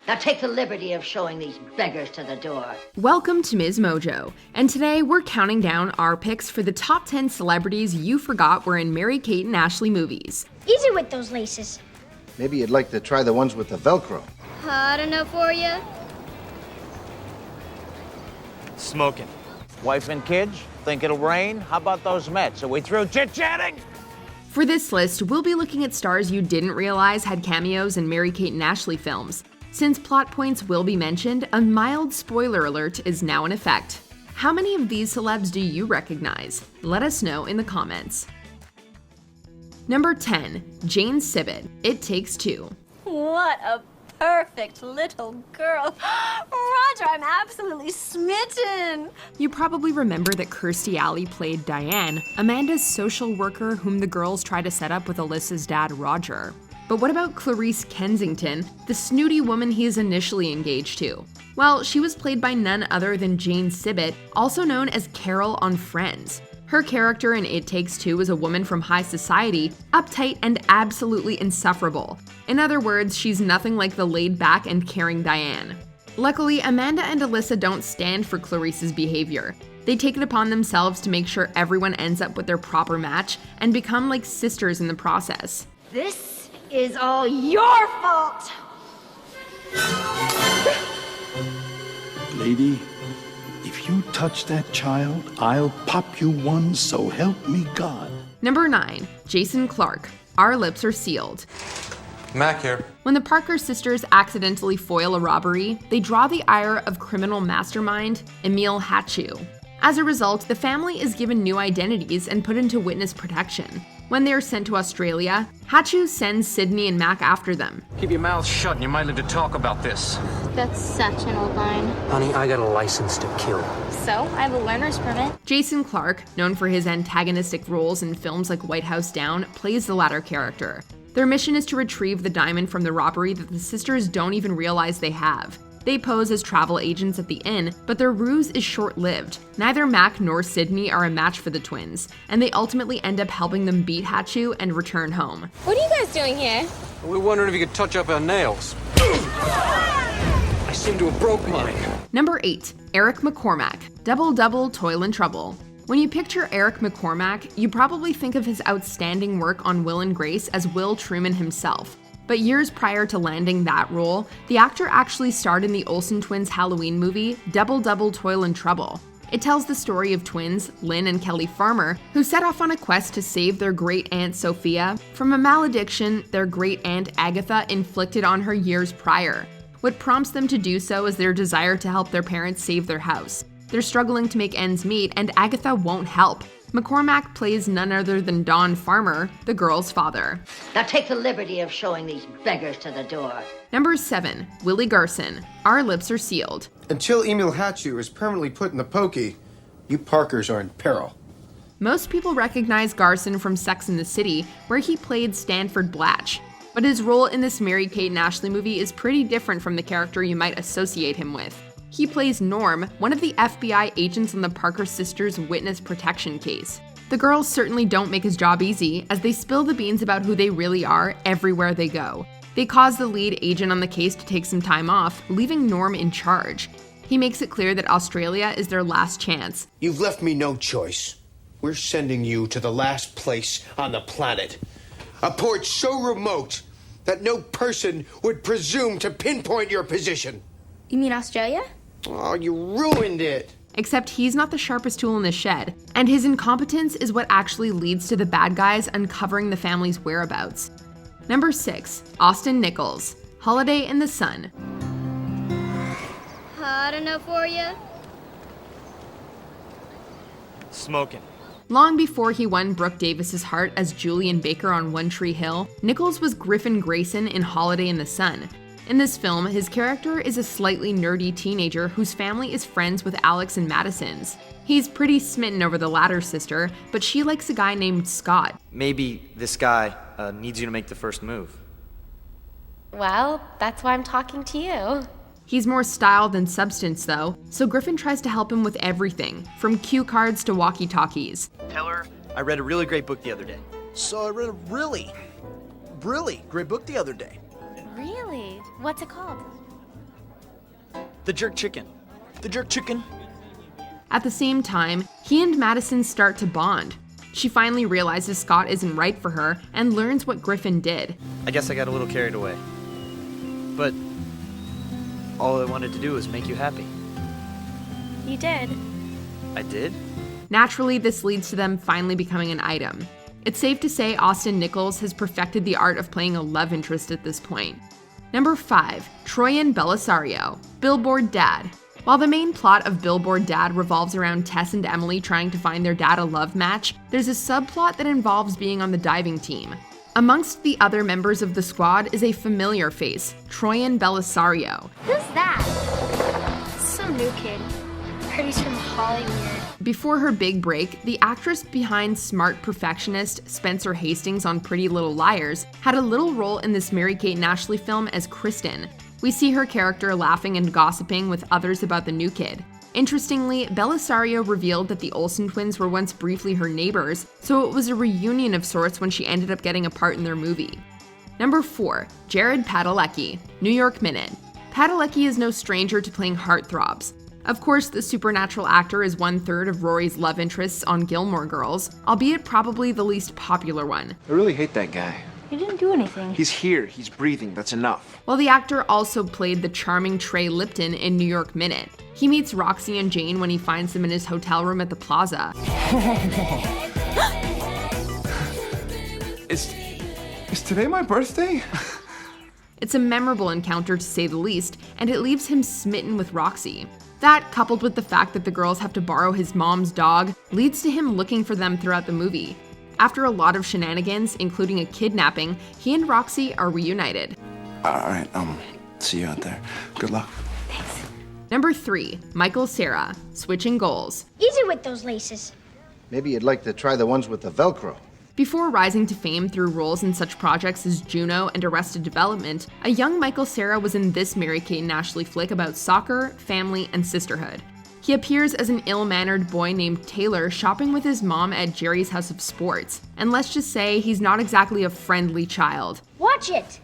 Now take the liberty of showing these beggars to the door. Welcome to MsMojo, and today we're counting down our picks for the top 10 celebrities you forgot were in Mary-Kate and Ashley movies. Easy with those laces. Maybe you'd like to try the ones with the Velcro. Hot enough for you? Smoking. Wife and kids? Think it'll rain? How about those Mets? Are we through chit-chatting? For this list, we'll be looking at stars you didn't realize had cameos in Mary-Kate and Ashley films. Since plot points will be mentioned, a mild spoiler alert is now in effect. How many of these celebs do you recognize? Let us know in the comments. Number 10. Jane Sibbett, It Takes Two. What a perfect little girl. Roger, I'm absolutely smitten. You probably remember that Kirstie Alley played Diane, Amanda's social worker whom the girls try to set up with Alyssa's dad, Roger. But what about Clarice Kensington, the snooty woman he is initially engaged to? Well, she was played by none other than Jane Sibbett, also known as Carol on Friends. Her character in It Takes Two is a woman from high society, uptight and absolutely insufferable. In other words, she's nothing like the laid-back and caring Diane. Luckily, Amanda and Alyssa don't stand for Clarice's behavior. They take it upon themselves to make sure everyone ends up with their proper match and become like sisters in the process. This is all your fault. Lady, if you touch that child, I'll pop you one, so help me God. Number 9. Jason Clarke, Our Lips Are Sealed. Mac here. When the Parker sisters accidentally foil a robbery, they draw the ire of criminal mastermind Emil Hatchu. As a result, the family is given new identities and put into witness protection. When they are sent to Australia, Hatchu sends Sydney and Mac after them. Keep your mouth shut and you might live to talk about this. That's such an old line. Honey, I got a license to kill. So, I have a learner's permit. Jason Clarke, known for his antagonistic roles in films like White House Down, plays the latter character. Their mission is to retrieve the diamond from the robbery that the sisters don't even realize they have. They pose as travel agents at the inn, but their ruse is short-lived. Neither Mac nor Sydney are a match for the twins, and they ultimately end up helping them beat Hatchu and return home. What are you guys doing here? We're wondering if you could touch up our nails. I seem to have broke mine. Number 8. Eric McCormarck, Double, Toil and Trouble. When you picture Eric McCormarck, you probably think of his outstanding work on Will and Grace as Will Truman himself. But years prior to landing that role, the actor actually starred in the Olsen twins' Halloween movie, Double, Toil and Trouble. It tells the story of twins, Lynn and Kelly Farmer, who set off on a quest to save their great-aunt Sophia from a malediction their great-aunt Agatha inflicted on her years prior. What prompts them to do so is their desire to help their parents save their house. They're struggling to make ends meet, and Agatha won't help. McCormack plays none other than Don Farmer, the girl's father. Now take the liberty of showing these beggars to the door. Number 7. Willie Garson, Our Lips Are Sealed. Until Emil Hatchu is permanently put in the pokey, you Parkers are in peril. Most people recognize Garson from Sex and the City, where he played Stanford Blatch. But his role in this Mary-Kate and Ashley movie is pretty different from the character you might associate him with. He plays Norm, one of the FBI agents on the Parker sisters' witness protection case. The girls certainly don't make his job easy, as they spill the beans about who they really are everywhere they go. They cause the lead agent on the case to take some time off, leaving Norm in charge. He makes it clear that Australia is their last chance. You've left me no choice. We're sending you to the last place on the planet. A port so remote that no person would presume to pinpoint your position. You mean Australia? Oh, you ruined it. Except he's not the sharpest tool in the shed, and his incompetence is what actually leads to the bad guys uncovering the family's whereabouts. Number 6. Austin Nichols, Holiday in the Sun. Hot enough for you? Smoking. Long before he won Brooke Davis's heart as Julian Baker on One Tree Hill, Nichols was Griffin Grayson in Holiday in the Sun. In this film, his character is a slightly nerdy teenager whose family is friends with Alex and Madison's. He's pretty smitten over the latter sister, but she likes a guy named Scott. Maybe this guy needs you to make the first move. Well, that's why I'm talking to you. He's more style than substance, though, so Griffin tries to help him with everything, from cue cards to walkie-talkies. Tell her I read a really great book the other day. So I read a really great book the other day. Really? What's it called? The jerk chicken. The jerk chicken. At the same time, he and Madison start to bond. She finally realizes Scott isn't right for her and learns what Griffin did. I guess I got a little carried away. But all I wanted to do was make you happy. You did. I did? Naturally, this leads to them finally becoming an item. It's safe to say Austin Nichols has perfected the art of playing a love interest at this point. Number 5, Troian Bellisario, Billboard Dad. While the main plot of Billboard Dad revolves around Tess and Emily trying to find their dad a love match, there's a subplot that involves being on the diving team. Amongst the other members of the squad is a familiar face, Troian Bellisario. Who's that? Some new kid. Heard he's from Hollywood. Before her big break, the actress behind smart perfectionist Spencer Hastings on Pretty Little Liars had a little role in this Mary-Kate and Ashley film as Kristen. We see her character laughing and gossiping with others about the new kid. Interestingly, Bellisario revealed that the Olsen twins were once briefly her neighbors, so it was a reunion of sorts when she ended up getting a part in their movie. Number 4, Jared Padalecki, New York Minute. Padalecki is no stranger to playing heartthrobs. Of course, the supernatural actor is 1/3 of Rory's love interests on Gilmore Girls, albeit probably the least popular one. I really hate that guy. He didn't do anything. He's here, he's breathing, that's enough. While the actor also played the charming Trey Lipton in New York Minute. He meets Roxy and Jane when he finds them in his hotel room at the plaza. Is today my birthday? It's a memorable encounter to say the least, and it leaves him smitten with Roxy. That, coupled with the fact that the girls have to borrow his mom's dog, leads to him looking for them throughout the movie. After a lot of shenanigans, including a kidnapping, he and Roxy are reunited. Alright, see you out there. Good luck. Thanks. Number 3, Michael Cera, Switching Goals. Easy with those laces. Maybe you'd like to try the ones with the Velcro. Before rising to fame through roles in such projects as Juno and Arrested Development, a young Michael Cera was in this Mary-Kate and Ashley flick about soccer, family, and sisterhood. He appears as an ill-mannered boy named Taylor shopping with his mom at Jerry's House of Sports, and let's just say he's not exactly a friendly child. Watch it.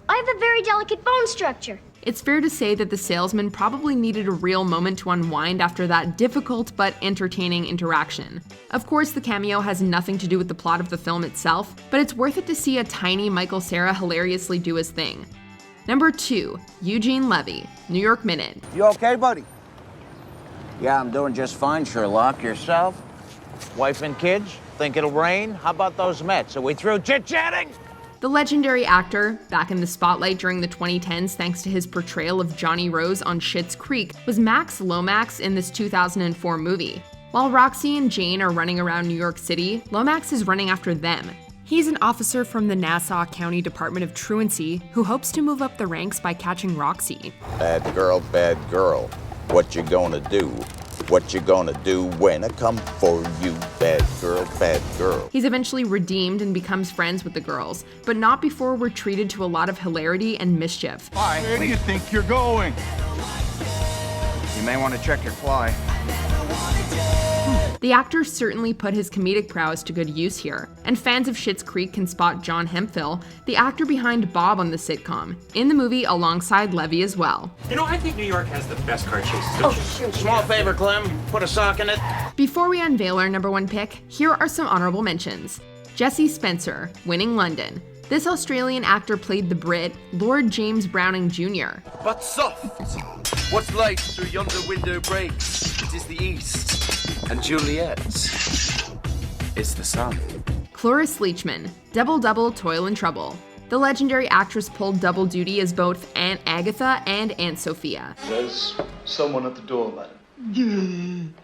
I have a very delicate bone structure. It's fair to say that the salesman probably needed a real moment to unwind after that difficult but entertaining interaction. Of course, the cameo has nothing to do with the plot of the film itself, but it's worth it to see a tiny Michael Cera hilariously do his thing. Number 2, Eugene Levy, New York Minute. You okay, buddy? Yeah, I'm doing just fine, Sherlock. Yourself? Wife and kids? Think it'll rain? How about those Mets? Are we through chit-chatting? The legendary actor, back in the spotlight during the 2010s thanks to his portrayal of Johnny Rose on Schitt's Creek, was Max Lomax in this 2004 movie. While Roxy and Jane are running around New York City, Lomax is running after them. He's an officer from the Nassau County Department of Truancy who hopes to move up the ranks by catching Roxy. Bad girl, what you gonna do? What you gonna do when I come for you, bad girl? He's eventually redeemed and becomes friends with the girls, but not before we're treated to a lot of hilarity and mischief. Hi, where do you think you're going? You may want to check your fly. The actor certainly put his comedic prowess to good use here, and fans of Schitt's Creek can spot John Hemphill, the actor behind Bob on the sitcom, in the movie alongside Levy as well. You know, I think New York has the best car chases. Oh, shoot. Small favor, Clem. Put a sock in it. Before we unveil our number 1 pick, here are some honorable mentions. Jesse Spencer, Winning London. This Australian actor played the Brit, Lord James Browning Jr. But soft, what's light through yonder window breaks? It is the east. And Juliet is the sun. Cloris Leachman, Double, Toil and Trouble. The legendary actress pulled double duty as both Aunt Agatha and Aunt Sophia. There's someone at the door, madam.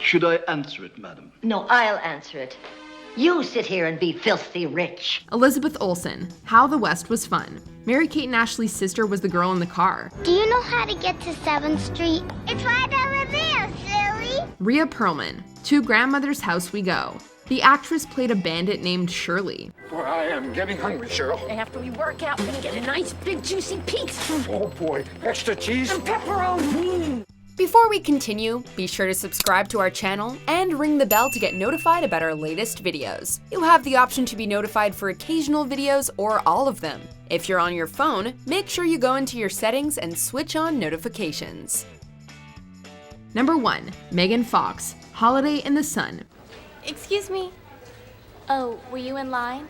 Should I answer it, madam? No, I'll answer it. You sit here and be filthy rich. Elizabeth Olsen, How the West Was Fun. Mary-Kate and Ashley's sister was the girl in the car. Do you know how to get to 7th Street? It's right over there, silly. Rhea Perlman, To Grandmother's House We Go. The actress played a bandit named Shirley. Boy, I am getting hungry, Cheryl. After we work out, we're gonna get a nice big juicy pizza. Oh boy, extra cheese? And pepperoni. Before we continue, be sure to subscribe to our channel and ring the bell to get notified about our latest videos. You have the option to be notified for occasional videos or all of them. If you're on your phone, make sure you go into your settings and switch on notifications. Number 1. Megan Fox, Holiday in the Sun. Excuse me. Oh, were you in line?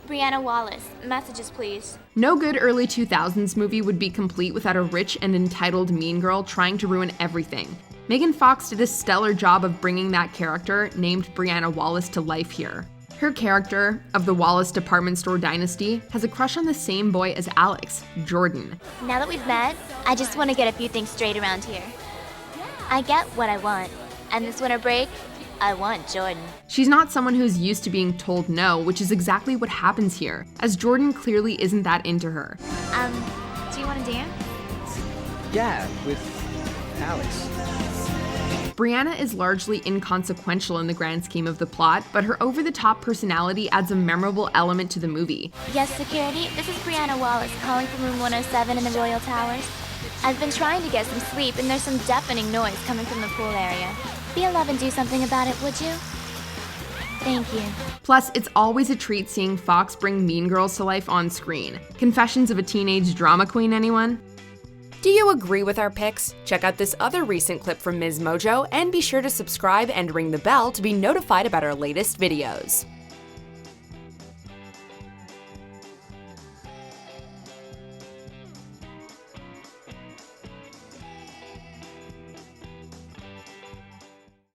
Brianna Wallace, messages please. No good early 2000s movie would be complete without a rich and entitled mean girl trying to ruin everything. Megan Fox did a stellar job of bringing that character, named Brianna Wallace, to life here. Her character, of the Wallace department store dynasty, has a crush on the same boy as Alex, Jordan. Now that we've met, I just want to get a few things straight around here. I get what I want, and this winter break, I want Jordan. She's not someone who's used to being told no, which is exactly what happens here, as Jordan clearly isn't that into her. Do you want to dance? Yeah, with Alex. Brianna is largely inconsequential in the grand scheme of the plot, but her over-the-top personality adds a memorable element to the movie. Yes, security, this is Brianna Wallace calling from room 107 in the Royal Towers. I've been trying to get some sleep, and there's some deafening noise coming from the pool area. Be a love and do something about it, would you? Thank you. Plus, it's always a treat seeing Fox bring Mean Girls to life on screen. Confessions of a Teenage Drama Queen, anyone? Do you agree with our picks? Check out this other recent clip from MsMojo and be sure to subscribe and ring the bell to be notified about our latest videos.